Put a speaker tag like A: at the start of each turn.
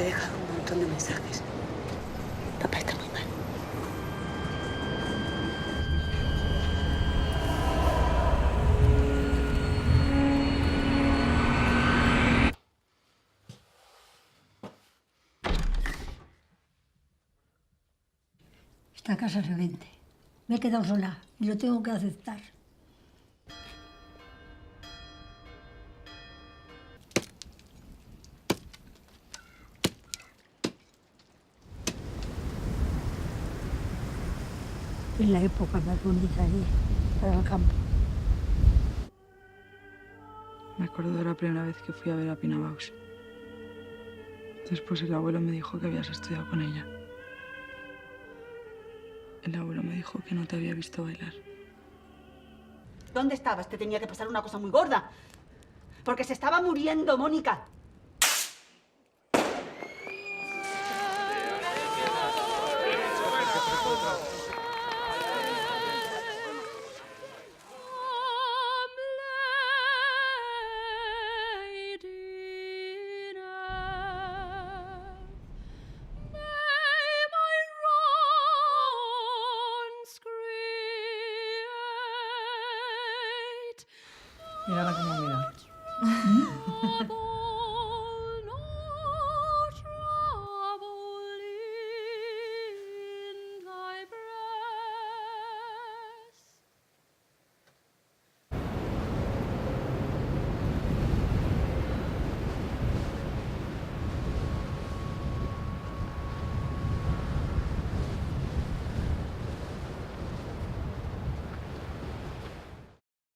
A: he dejado un montón de mensajes. Papá está muy mal.
B: Esta casa se vende. Me he quedado sola y lo tengo que aceptar. En la época más bonita allí, para el campo.
C: Me acuerdo de la primera vez que fui a ver a Pina Bausch. Después el abuelo me dijo que habías estudiado con ella. El abuelo me dijo que no te había visto bailar.
A: ¿Dónde estabas? Te tenía que pasar una cosa muy gorda. Porque se estaba muriendo, Mónica.
D: Mírala cómo mira.